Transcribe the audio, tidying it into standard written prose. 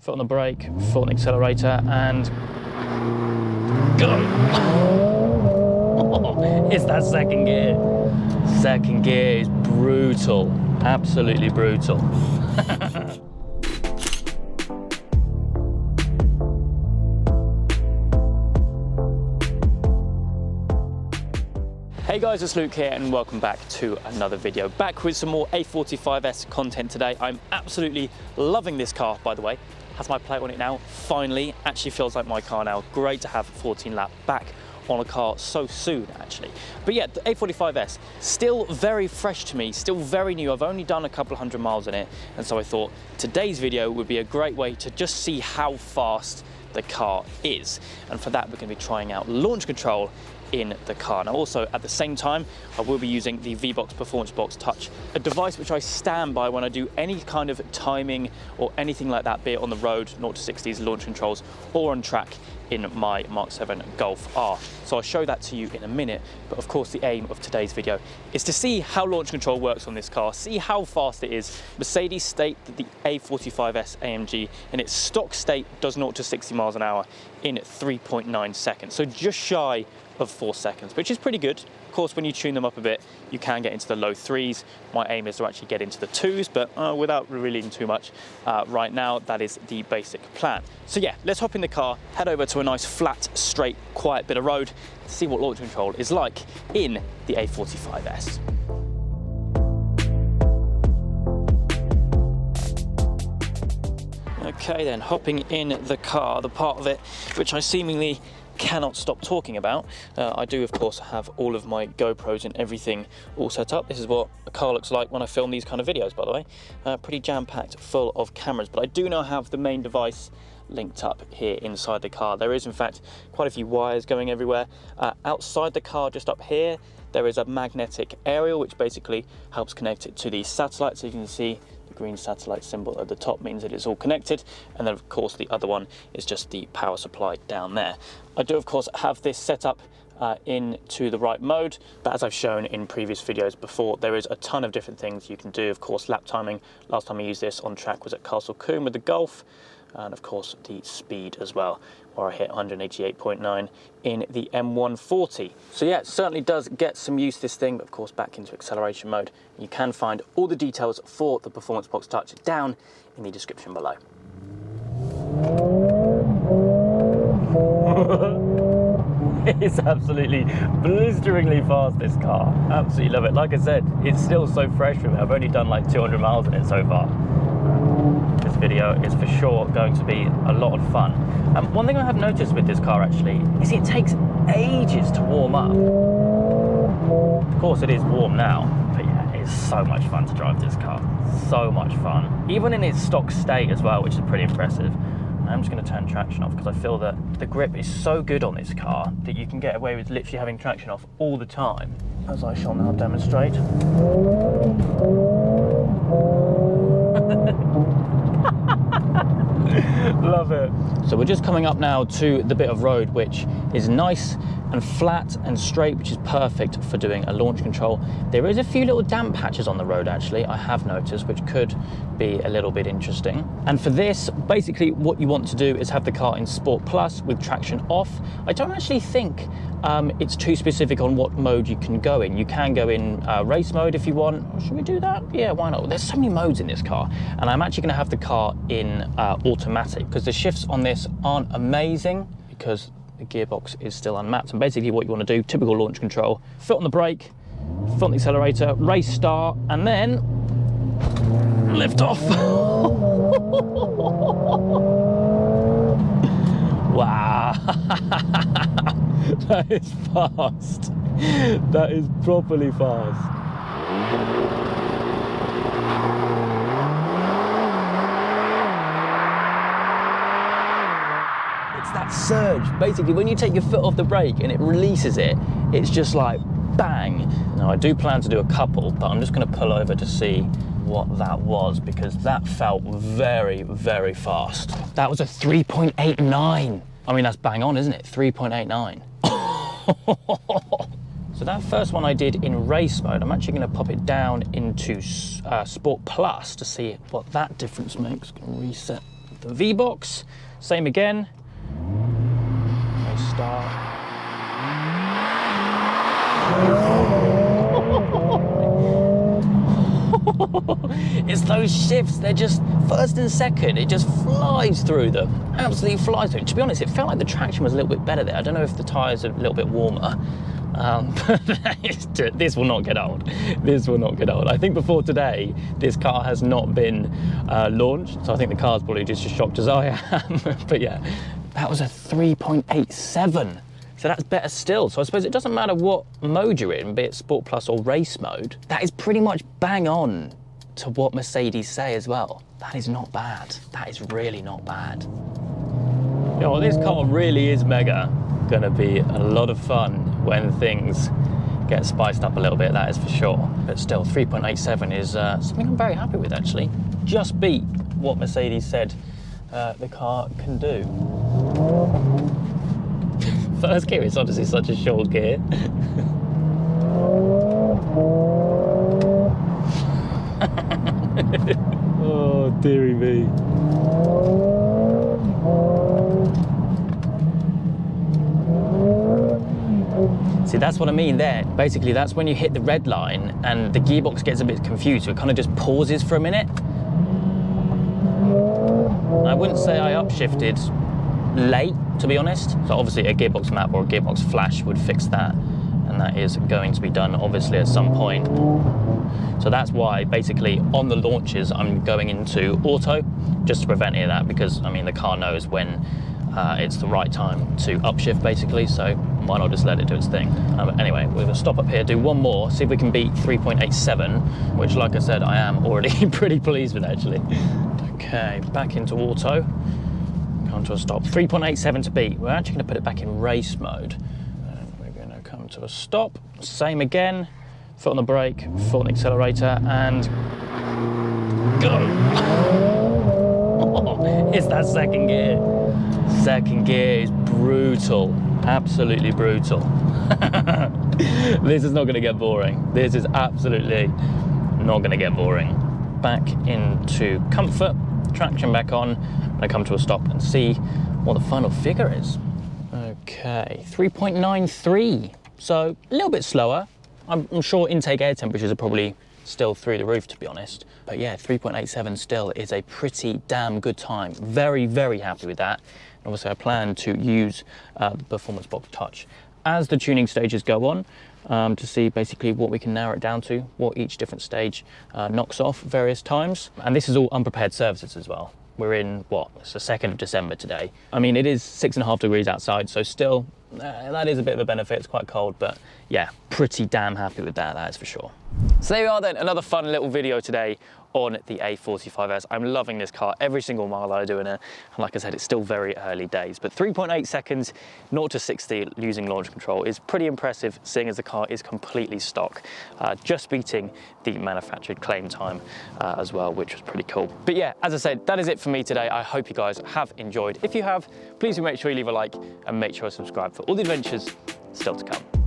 foot on the brake, foot on the accelerator, and go. It's that second gear. Second gear is brutal, absolutely brutal. Hey guys, it's Luke here and welcome back to another video. Back with some more A45S content today. I'm absolutely loving this car, by the way. Has my plate on it now, finally. Actually feels like my car now. Great to have 14 lap back on a car so soon, actually. But yeah, the A45S, still very fresh to me, still very new. I've only done a couple hundred miles in it, and so I thought today's video would be a great way to just see how fast the car is. And for that, we're going to be trying out launch control in the car. Now also at the same time, I will be using the VBOX Performance Box Touch, a device which I stand by when I do any kind of timing or anything like that, be it on the road, 0 to 60s launch controls, or on track in my Mark 7 Golf R. So I'll show that to you in a minute, but of course the aim of today's video is to see how launch control works on this car, see how fast it is. Mercedes state that the A45S AMG in its stock state does 0 to 60 miles an hour in 3.9 seconds, so just shy of 4 seconds, which is pretty good. Of course, when you tune them up a bit, you can get into the low 3s. My aim is to actually get into the 2s, but without revealing too much right now, that is the basic plan. So yeah, let's hop in the car, head over to a nice flat, straight, quiet bit of road, see what launch control is like in the A45S. Okay then, hopping in the car, the part of it which I seemingly cannot stop talking about. I do of course have all of my GoPros and everything all set up. This is what a car looks like when I film these kind of videos, by the way. Pretty jam-packed full of cameras, but I do now have the main device linked up here inside the car. There is in fact quite a few wires going everywhere. Outside the car, just up here, there is a magnetic aerial which basically helps connect it to the satellite. So you can see the green satellite symbol at the top means that it's all connected, and then of course the other one is just the power supply down there. I do of course have this set up into the right mode, but as I've shown in previous videos before, there is a ton of different things you can do. Of course, lap timing, last time I used this on track was at Castle Combe with the Golf, and of course the speed as well, where I hit 188.9 in the M140. So yeah, it certainly does get some use, this thing, but of course back into acceleration mode. You can find all the details for the Performance Box Touch down in the description below. It's absolutely blisteringly fast, this car. Absolutely love it. Like I said, it's still so fresh with me. I've only done like 200 miles in it so far. This video is for sure going to be a lot of fun. One thing I have noticed with this car actually is it takes ages to warm up. Of course it is warm now, but yeah, it's so much fun to drive this car. So much fun. Even in its stock state as well, which is pretty impressive. I'm just going to turn traction off because I feel that the grip is so good on this car that you can get away with literally having traction off all the time, as I shall now demonstrate. Love it. So we're just coming up now to the bit of road which is nice and flat and straight, which is perfect for doing a launch control. There is a few little damp patches on the road actually, I have noticed, which could be a little bit interesting. And for this, basically what you want to do is have the car in Sport Plus with traction off. I don't actually think it's too specific on what mode you can go in. You can go in race mode if you want. Should we do that? Yeah, why not? There's so many modes in this car, and I'm actually going to have the car in automatic because the shifts on this aren't amazing because the gearbox is still unmapped. And basically what you want to do, typical launch control, foot on the brake, foot on the accelerator, race start, and then lift off. Wow. That is fast. That is properly fast. It's that surge. Basically, when you take your foot off the brake and it releases it, it's just like bang. Now, I do plan to do a couple, but I'm just going to pull over to see what that was because that felt very, very fast. That was a 3.89. I mean, that's bang on, isn't it? 3.89. So that first one I did in race mode, I'm actually going to pop it down into Sport Plus to see what that difference makes. Gonna reset the VBOX, same again. No start. It's those shifts, they're just first and second, it just flies through them, absolutely flies through. To be honest, it felt like the traction was a little bit better there. I don't know if the tyres are a little bit warmer, but this will not get old. This will not get old. I think before today, this car has not been launched, so I think the car's probably just as shocked as I am. But yeah, that was a 3.87. So that's better still. So I suppose it doesn't matter what mode you're in, be it Sport Plus or race mode, that is pretty much bang on to what Mercedes say as well. That is not bad. That is really not bad. You know, this car really is mega. Gonna be a lot of fun when things get spiced up a little bit, that is for sure. But still, 3.87 is something I'm very happy with actually. Just beat what Mercedes said the car can do. First gear is honestly such a short gear. Oh, dearie me. See, that's what I mean there. Basically, that's when you hit the red line and the gearbox gets a bit confused, so it kind of just pauses for a minute. I wouldn't say I upshifted late, to be honest. So obviously a gearbox map or a gearbox flash would fix that, and that is going to be done obviously at some point. So that's why basically on the launches I'm going into auto, just to prevent any of that, because I mean the car knows when it's the right time to upshift basically, so why not just let it do its thing. Anyway, we're gonna stop up here, do one more, see if we can beat 3.87, which like I said I am already pretty pleased with actually. Okay, back into auto. Come to a stop. 3.87 to beat. We're actually going to put it back in race mode. And we're going to come to a stop. Same again. Foot on the brake, foot on the accelerator, and go. It's that second gear. Second gear is brutal. Absolutely brutal. This is not going to get boring. This is absolutely not going to get boring. Back into comfort. Traction back on. I come to a stop and see what the final figure is. Okay, 3.93. So a little bit slower. I'm sure intake air temperatures are probably still through the roof, to be honest. But yeah, 3.87 still is a pretty damn good time. Very, very happy with that. And obviously I plan to use the Performance Box Touch as the tuning stages go on, to see basically what we can narrow it down to, what each different stage knocks off various times. And this is all unprepared services as well. We're in, what, it's the 2nd of December today. I mean, it is 6.5 degrees outside, so still, that is a bit of a benefit. It's quite cold, but yeah, pretty damn happy with that, that is for sure. So there we are then, another fun little video today on the A45S. I'm loving this car every single mile that I do in it. And like I said, it's still very early days, but 3.8 seconds, 0 to 60 using launch control is pretty impressive, seeing as the car is completely stock, just beating the manufactured claim time as well, which was pretty cool. But yeah, as I said, that is it for me today. I hope you guys have enjoyed. If you have, please do make sure you leave a like and make sure to subscribe for all the adventures still to come.